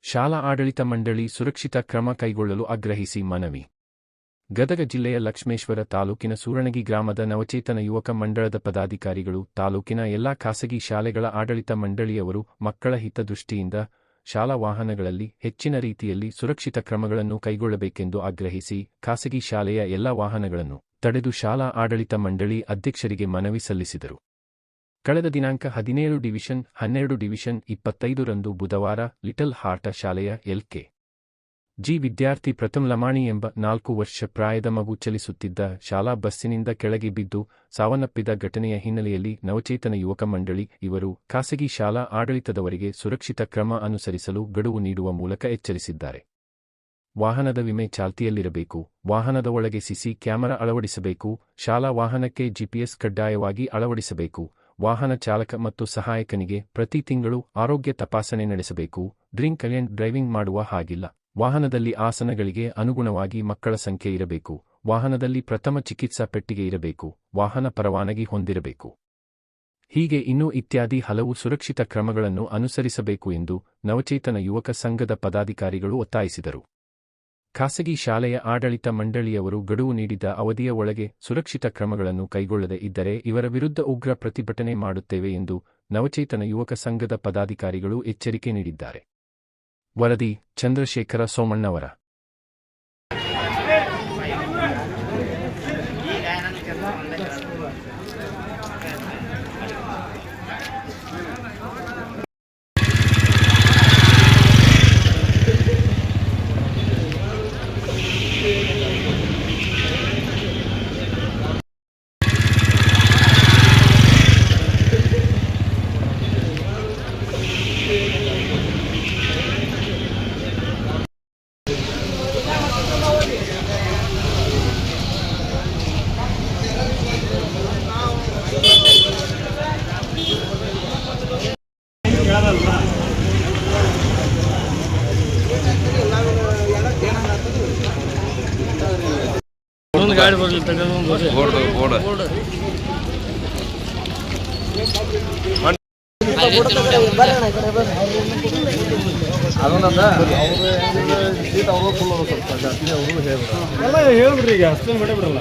ಶಾಲಾ ಆಡಳಿತ ಮಂಡಳಿ ಸುರಕ್ಷಿತ ಕ್ರಮ ಕೈಗೊಳ್ಳಲು ಆಗ್ರಹಿಸಿ ಮನವಿ. ಗದಗ ಜಿಲ್ಲೆಯ ಲಕ್ಷ್ಮೇಶ್ವರ ತಾಲೂಕಿನ ಸೂರಣಗಿ ಗ್ರಾಮದ ನವಚೇತನ ಯುವಕ ಮಂಡಳದ ಪದಾಧಿಕಾರಿಗಳು ತಾಲೂಕಿನ ಎಲ್ಲಾ ಖಾಸಗಿ ಶಾಲೆಗಳ ಆಡಳಿತ ಮಂಡಳಿಯವರು ಮಕ್ಕಳ ಹಿತದೃಷ್ಟಿಯಿಂದ ಶಾಲಾ ವಾಹನಗಳಲ್ಲಿ ಹೆಚ್ಚಿನ ರೀತಿಯಲ್ಲಿ ಸುರಕ್ಷಿತ ಕ್ರಮಗಳನ್ನು ಕೈಗೊಳ್ಳಬೇಕೆಂದು ಆಗ್ರಹಿಸಿ ಖಾಸಗಿ ಶಾಲೆಯ ಎಲ್ಲಾ ವಾಹನಗಳನ್ನು ತಡೆದು ಶಾಲಾ ಆಡಳಿತ ಮಂಡಳಿ ಅಧ್ಯಕ್ಷರಿಗೆ ಮನವಿ ಸಲ್ಲಿಸಿದರು. ಕಳೆದ ದಿನಾಂಕ 17 ಡಿವಿಷನ್ 12 ಡಿವಿಷನ್ 25 ರಂದು ಬುಧವಾರ ಲಿಟಲ್ ಹಾರ್ಟ ಶಾಲೆಯ ಎಲ್.ಕೆ. ಜಿ ವಿದ್ಯಾರ್ಥಿ ಪ್ರಥಮ್ ಲಮಾಣಿ ಎಂಬ 4 ವರ್ಷ ಪ್ರಾಯದ ಮಗು ಚಲಿಸುತ್ತಿದ್ದ ಶಾಲಾ ಬಸ್ಸಿನಿಂದ ಕೆಳಗೆ ಬಿದ್ದು ಸಾವನ್ನಪ್ಪಿದ ಘಟನೆಯ ಹಿನ್ನೆಲೆಯಲ್ಲಿ ನವಚೇತನ ಯುವಕ ಮಂಡಳಿ ಇವರು ಖಾಸಗಿ ಶಾಲಾ ಆಡಳಿತದವರಿಗೆ ಸುರಕ್ಷಿತ ಕ್ರಮ ಅನುಸರಿಸಲು ಗಡುವು ನೀಡುವ ಮೂಲಕ ಎಚ್ಚರಿಸಿದ್ದಾರೆ. ವಾಹನದ ವಿಮೆ ಚಾಲ್ತಿಯಲ್ಲಿರಬೇಕು, ವಾಹನದ ಒಳಗೆ ಸಿಸಿ ಕ್ಯಾಮೆರಾ ಅಳವಡಿಸಬೇಕು, ಶಾಲಾ ವಾಹನಕ್ಕೆ ಜಿಪಿಎಸ್ ಕಡ್ಡಾಯವಾಗಿ ಅಳವಡಿಸಬೇಕು, ವಾಹನ ಚಾಲಕ ಮತ್ತು ಸಹಾಯಕನಿಗೆ ಪ್ರತಿ ತಿಂಗಳು ಆರೋಗ್ಯ ತಪಾಸಣೆ ನಡೆಸಬೇಕು, ಡ್ರಿಂಕ್ ಅಂಡ್ ಡ್ರೈವಿಂಗ್ ಮಾಡುವ ಹಾಗಿಲ್ಲ, ವಾಹನದಲ್ಲಿ ಆಸನಗಳಿಗೆ ಅನುಗುಣವಾಗಿ ಮಕ್ಕಳ ಸಂಖ್ಯೆ ಇರಬೇಕು, ವಾಹನದಲ್ಲಿ ಪ್ರಥಮ ಚಿಕಿತ್ಸಾ ಪೆಟ್ಟಿಗೆ ಇರಬೇಕು, ವಾಹನ ಪರವಾನಗಿ ಹೊಂದಿರಬೇಕು. ಹೀಗೆ ಇನ್ನೂ ಇತ್ಯಾದಿ ಹಲವು ಸುರಕ್ಷಿತ ಕ್ರಮಗಳನ್ನು ಅನುಸರಿಸಬೇಕು ಎಂದು ನವಚೇತನ ಯುವಕ ಸಂಘದ ಪದಾಧಿಕಾರಿಗಳು ಒತ್ತಾಯಿಸಿದರು. ಖಾಸಗಿ ಶಾಲೆಯ ಆಡಳಿತ ಮಂಡಳಿಯವರು ಗಡುವು ನೀಡಿದ ಅವಧಿಯ ಒಳಗೆ ಸುರಕ್ಷಿತ ಕ್ರಮಗಳನ್ನು ಕೈಗೊಳ್ಳದೆ ಇದ್ದರೆ ಇವರ ವಿರುದ್ಧ ಉಗ್ರ ಪ್ರತಿಭಟನೆ ಮಾಡುತ್ತೇವೆ ಎಂದು ನವಚೇತನ ಯುವಕ ಸಂಘದ ಪದಾಧಿಕಾರಿಗಳು ಎಚ್ಚರಿಕೆ ನೀಡಿದ್ದಾರೆ. ವರದಿ ಚಂದ್ರಶೇಖರ ಸೋಮಣ್ಣವರ. ಗಾಡಿ ಬರಲಿ ಎಲ್ಲ ಹೇಳ್ಬಿಡ್ರಿ, ಈಗ ಅಷ್ಟೇನು ಮಾಡೇ ಬಿಡಲ್ಲ.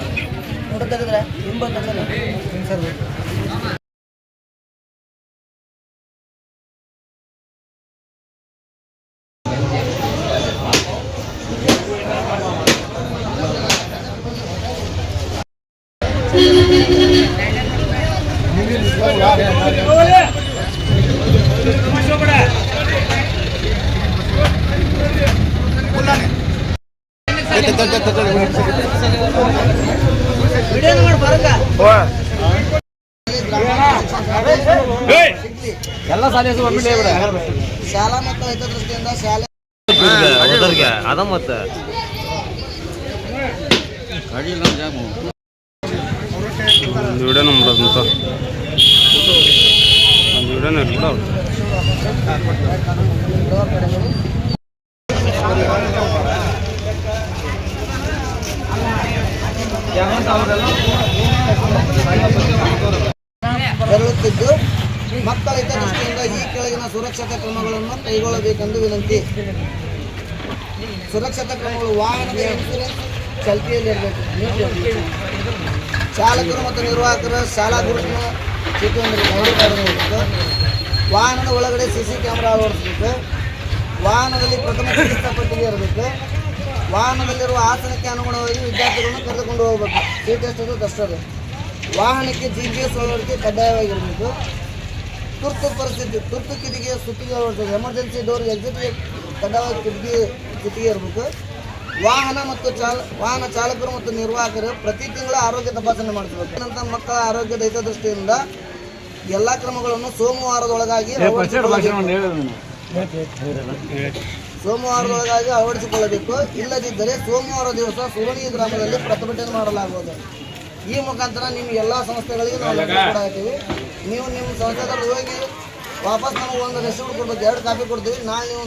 ಎಲ್ಲ ಶಾಲೆ ಶಾಲಾ ಮತ್ತು ಹಿತದೃಷ್ಟಿಯಿಂದ ಶಾಲೆ ಅದ ಮತ್ತೆ ವಿಡಿಯೋನ ಮಾಡೋದಂತ ವಿಡಿಯೋನ ಇರ್ಬಿಡ. ತೆರಳುತ್ತಿದ್ದು ಮಕ್ಕಳ ಹಿತದೃಷ್ಟಿಯಿಂದ ಈ ಕೆಳಗಿನ ಸುರಕ್ಷತಾ ಕ್ರಮಗಳನ್ನು ಕೈಗೊಳ್ಳಬೇಕೆಂದು ವಿನಂತಿ. ಸುರಕ್ಷತಾ ಕ್ರಮಗಳು: ವಾಹನದ ಇನ್ಶೂರೆನ್ಸ್ ಚಾಲ್ತಿಯಲ್ಲಿರಬೇಕು, ಚಾಲಕರು ಮತ್ತು ನಿರ್ವಾಹಕರ ಶಾಲಾ ಗುರುತಿನ ಚೀಟಿ ಹೊಂದಿರಬೇಕು, ವಾಹನದ ಒಳಗಡೆ ಸಿಸಿ ಕ್ಯಾಮೆರಾ ಅಳವಡಿಸಬೇಕು, ವಾಹನದಲ್ಲಿ ಪ್ರಥಮ ಚಿಕಿತ್ಸಾ ಪೆಟ್ಟಿಗೆ ಇರಬೇಕು, ವಾಹನದಲ್ಲಿರುವ ಆಸನಕ್ಕೆ ಅನುಗುಣವಾಗಿ ವಿದ್ಯಾರ್ಥಿಗಳನ್ನು ಕರೆದುಕೊಂಡು ಹೋಗಬೇಕು, ಸೀಟ್ ಎಷ್ಟದು ದಷ್ಟರು, ವಾಹನಕ್ಕೆ GPS ಅಳವಡಿಕೆ ಕಡ್ಡಾಯವಾಗಿರಬೇಕು, ತುರ್ತು ಪರಿಸ್ಥಿತಿ ತುರ್ತು ಕಿಟಿಗೆ ಸುತ್ತಿಗೆ ಅಳವಡಿಸಬೇಕು, ಎಮರ್ಜೆನ್ಸಿ ಡೋರ್ ಎಕ್ಸಿಟ್ಗೆ ಕಡ್ಡಾಯವಾಗಿ ಕಿಟಿಗೆ ಇರಬೇಕು, ವಾಹನ ಮತ್ತು ವಾಹನ ಚಾಲಕರು ಮತ್ತು ನಿರ್ವಾಹಕರು ಪ್ರತಿ ತಿಂಗಳ ಆರೋಗ್ಯ ತಪಾಸಣೆ ಮಾಡಿಸಬೇಕು. ನಂತರ ಮಕ್ಕಳ ಆರೋಗ್ಯದ ಹಿತದೃಷ್ಟಿಯಿಂದ ಎಲ್ಲ ಕ್ರಮಗಳನ್ನು ಸೋಮವಾರದೊಳಗಾಗಿ ಅಳವಡಿಸಿಕೊಳ್ಳಬೇಕು. ಇಲ್ಲದಿದ್ದರೆ ಸೋಮವಾರ ದಿವಸ ಸೂರಣಗಿ ಗ್ರಾಮದಲ್ಲಿ ಪ್ರತಿಭಟನೆ ಮಾಡಲಾಗುವುದು. ಈ ಮುಖಾಂತರ ನಿಮ್ಮ ಎಲ್ಲ ಸಂಸ್ಥೆಗಳಿಗೆ ನಾವು ಲೆಕ್ಕ ಕೂಡ ಹಾಕ್ತೀವಿ. ನೀವು ನಿಮ್ಮ ಸಂಸ್ಥೆದಲ್ಲಿ ಹೋಗಿ ವಾಪಸ್ ನಮಗೆ ಒಂದು ರೆಸಿಪ್ಟ್ ಕೊಡ್ಬೇಕು, 2 ಕಾಪಿ ಕೊಡ್ತೀವಿ. ನಾಳೆ ನೀವು